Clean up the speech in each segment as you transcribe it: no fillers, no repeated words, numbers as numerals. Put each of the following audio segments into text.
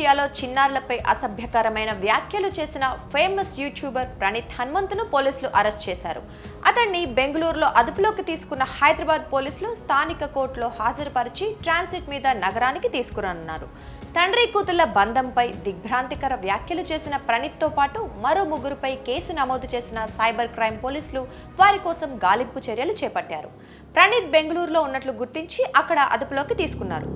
మీడియాలో చిన్నారులపై అసభ్యకరమైన వ్యాఖ్యలు చేసిన ఫేమస్ యూట్యూబర్ ప్రణీత్ హనుమంతును పోలీసులు అరెస్ట్ చేశారు. అతన్ని బెంగళూరులో అదుపులోకి తీసుకున్న హైదరాబాద్ పోలీసులు స్థానిక కోర్టులో హాజరుపరిచి ట్రాన్సిట్ మీద నగరానికి తీసుకురానున్నారు. తండ్రి కూతుళ్ల బంధంపై దిగ్భ్రాంతికర వ్యాఖ్యలు చేసిన ప్రణీత్తో పాటు మరో ముగ్గురుపై కేసు నమోదు చేసిన సైబర్ క్రైమ్ పోలీసులు వారి కోసం గాలింపు చర్యలు చేపట్టారు. ప్రణీత్ బెంగళూరులో ఉన్నట్లు గుర్తించి అక్కడ అదుపులోకి తీసుకున్నారు.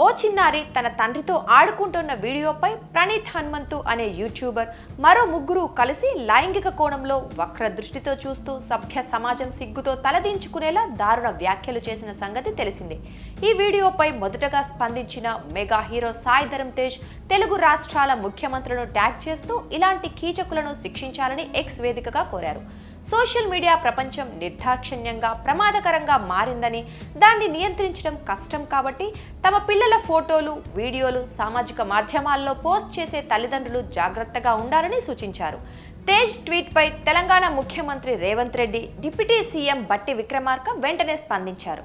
ఓ చిన్నారి తన తండ్రితో ఆడుకుంటున్న వీడియోపై ప్రణీత్ హనుమంతు అనే యూట్యూబర్ మరో ముగ్గురు కలిసి లైంగిక కోణంలో వక్ర దృష్టితో చూస్తూ సభ్య సమాజం సిగ్గుతో తలదించుకునేలా దారుణ వ్యాఖ్యలు చేసిన సంగతి తెలిసిందే. ఈ వీడియోపై మొదటగా స్పందించిన మెగా హీరో సాయి ధరమ్ తేజ్ తెలుగు రాష్ట్రాల ముఖ్యమంత్రులను ట్యాగ్ చేస్తూ ఇలాంటి కీచకులను శిక్షించాలని ఎక్స్ వేదికగా కోరారు. సోషల్ మీడియా ప్రపంచం నిర్దాక్షిణ్యంగా ప్రమాదకరంగా మారిందని, దాన్ని నియంత్రించడం కష్టం కాబట్టి తమ పిల్లల ఫోటోలు, వీడియోలు సామాజిక మాధ్యమాల్లో పోస్ట్ చేసే తల్లిదండ్రులు జాగ్రత్తగా ఉండాలని సూచించారు. తేజ్ ట్వీట్పై తెలంగాణ ముఖ్యమంత్రి రేవంత్ రెడ్డి, డిప్యూటీ సీఎం బట్టి విక్రమార్క వెంటనే స్పందించారు.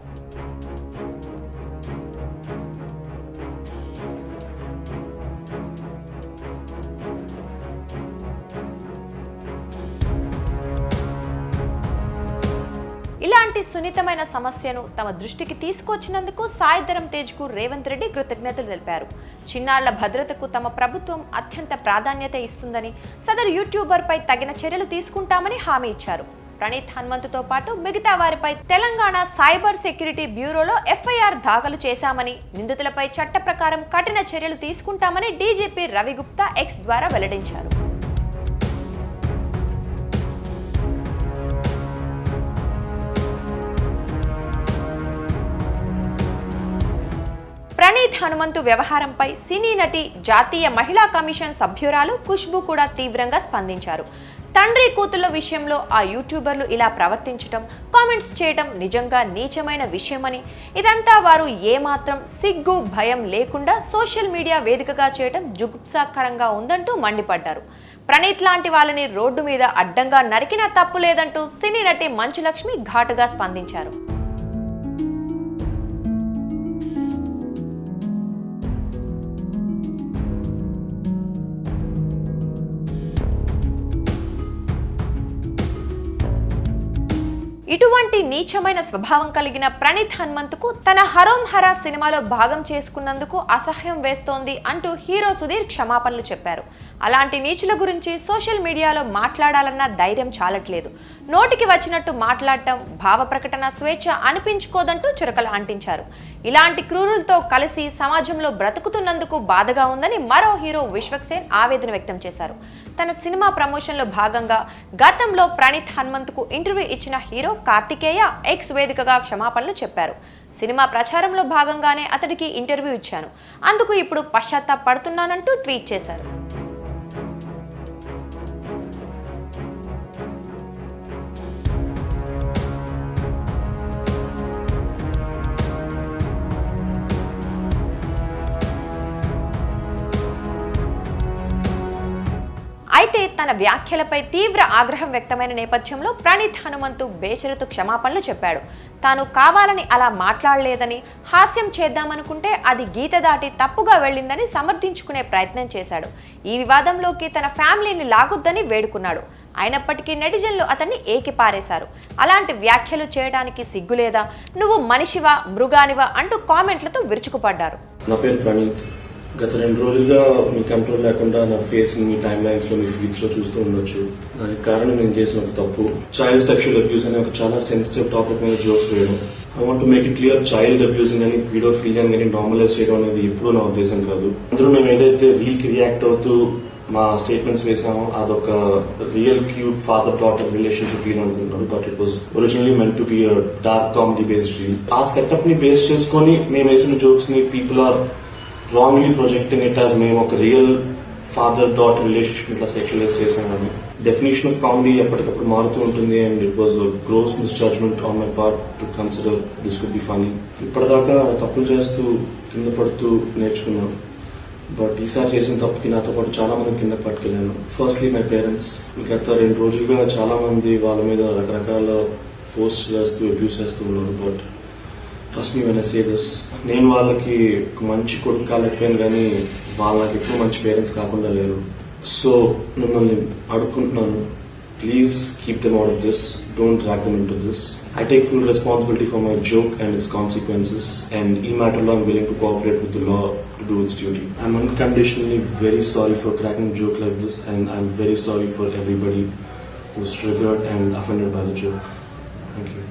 ఇలాంటి సున్నితమైన సమస్యను తమ దృష్టికి తీసుకొచ్చినందుకు సాయి ధరమ్ తేజ్ కు రేవంత్ రెడ్డి కృతజ్ఞతలు తెలిపారు. చిన్నారుల భద్రతకు తమ ప్రభుత్వం అత్యంత ప్రాధాన్యత ఇస్తుందని, సదరు యూట్యూబర్ పై తగిన చర్యలు తీసుకుంటామని హామీ ఇచ్చారు. ప్రణీత్ హనుమంతుతో పాటు మిగతా వారిపై తెలంగాణ సైబర్ సెక్యూరిటీ బ్యూరోలో ఎఫ్ఐఆర్ దాఖలు చేశామని, నిందితులపై చట్ట ప్రకారం కఠిన చర్యలు తీసుకుంటామని డీజీపీ రవి గుప్తా ఎక్స్ ద్వారా వెల్లడించారు. ప్రణీత్ హనుమంతు వ్యవహారంపై సినీ నటి, జాతీయ మహిళా కమిషన్ సభ్యురాలు ఖుష్బూ కూడా తీవ్రంగా స్పందించారు. తండ్రి కూతుళ్ల విషయంలో ఆ యూట్యూబర్లు ఇలా ప్రవర్తించడం, కామెంట్స్ చేయడం నిజంగా నీచమైన విషయమని, ఇదంతా వారు ఏమాత్రం సిగ్గు భయం లేకుండా సోషల్ మీడియా వేదికగా చేయడం జుగుప్సాకరంగా ఉందంటూ మండిపడ్డారు. ప్రణీత్ లాంటి వాళ్ళని రోడ్డు మీద అడ్డంగా నరికినా తప్పు లేదంటూ సినీ నటి మంచు లక్ష్మి ఘాటుగా స్పందించారు. ఇటువంటి నీచమైన స్వభావం కలిగిన ప్రణీత్ హనుమంతుకు తన హరోం హరా సినిమాలో భాగం చేసుకున్నందుకు అసహ్యం వేస్తోంది అంటూ హీరో సుధీర్ క్షమాపణలు చెప్పారు. అలాంటి నీచుల గురించి సోషల్ మీడియాలో మాట్లాడాలన్న ధైర్యం చాలట్లేదు. నోటికి వచ్చినట్టు మాట్లాడటం భావ ప్రకటన స్వేచ్ఛ అనిపించుకోదంటూ చురకలు అంటించారు. ఇలాంటి క్రూరులతో కలిసి సమాజంలో బ్రతుకుతున్నందుకు బాధగా ఉందని మరో హీరో విశ్వక్సేన్ ఆవేదన వ్యక్తం చేశారు. తన సినిమా ప్రమోషన్లో భాగంగా గతంలో ప్రణీత్ హనుమంతుకు ఇంటర్వ్యూ ఇచ్చిన హీరో కార్తికేయ ఎక్స్ వేదికగా క్షమాపణలు చెప్పారు. సినిమా ప్రచారంలో భాగంగానే అతడికి ఇంటర్వ్యూ ఇచ్చాను, అందుకు ఇప్పుడు పశ్చాత్తాపడుతున్నానంటూ ట్వీట్ చేశారు. అయితే తన వ్యాఖ్యలపై తీవ్ర ఆగ్రహం వ్యక్తమైన నేపథ్యంలో ప్రణీత్ హనుమంతు బేషరతు క్షమాపణలు చెప్పాడు. తాను కావాలని అలా మాట్లాడలేదని, హాస్యం చేద్దామనుకుంటే అది గీత దాటి తప్పుగా వెళ్ళిందని సమర్థించుకునే ప్రయత్నం చేశాడు. ఈ వివాదంలోకి తన ఫ్యామిలీని లాగొద్దని వేడుకున్నాడు. అయినప్పటికీ నెటిజన్లు అతన్ని ఏకిపారేశారు. అలాంటి వ్యాఖ్యలు చేయడానికి సిగ్గులేదా, నువ్వు మనిషివా మృగానివా అంటూ కామెంట్లతో విరుచుకుపడ్డారు. నా పేరు ప్రణీత్. గత 2 రోజులుగా మీ కంట్రోల్ లేకుండా నా ఫేస్ మీ టైమ్ లైన్స్ లో, మీ ఫీడ్స్ లో చూస్తూ ఉండొచ్చు. దానికి కారణం నేను చేసిన ఒక తప్పు, చైల్డ్ సెక్షువల్ అబ్యూస్ అనే ఒక చాలా సెన్సిటివ్ టాపిక్ మీద జోక్స్ వేయడం. I want to make it clear, child abusing అని, పీడోఫిలియా అని నార్మలైజ్ చేయడం అనేది ఎప్పుడూ నా ఉద్దేశం కాదు. అందులో మేము ఏదైతే రీల్ కి రియాక్ట్ అవుతూ మా స్టేట్మెంట్స్ వేసామో అదొక real cute father daughter relationship reel అనుకుంటున్నాను. But it was originally meant to be dark comedy based reel. ఆ సెటప్ ని బేస్ చేసుకొని మేము వేసిన జోక్స్ ని people are wrongly projecting it as మేము ఒక రియల్ ఫాదర్ డాటర్ రిలేషన్షిప్ ఇట్లా సెక్షువలైజ్ చేసామని. డెఫినేషన్ ఆఫ్ కామెడీ ఎప్పటికప్పుడు మారుతూ ఉంటుంది. And it was gross misjudgement on my part to consider this could be funny. ఇప్పటిదాకా తప్పులు చేస్తూ కింద పడుతూ నేర్చుకున్నాను. బట్ ఈసారి చేసిన తప్పుకి నాతో పాటు చాలా మంది కింద పట్టుకెళ్ళాను. Firstly my parents. గత 2 రోజులుగా చాలా మంది వాళ్ళ మీద రకరకాల పోస్ట్ చేస్తూ అబ్యూస్ చేస్తూ ఉన్నారు. But trust me when I say this, నేను వాళ్ళకి ఒక మంచి కొడుకు కాలేకపోయాను, కానీ వాళ్ళకి ఎక్కువ మంచి పేరెంట్స్ కాకుండా లేరు. సో మిమ్మల్ని అడుక్కుంటున్నాను, please keep them out of this. Don't drag them into this. I take full responsibility for my joke and its consequences. And in matter law, I'm willing to cooperate with the law to do its duty. I'm unconditionally very sorry for cracking a joke like this, and I'm very sorry for everybody who's triggered and offended by the joke. Thank you.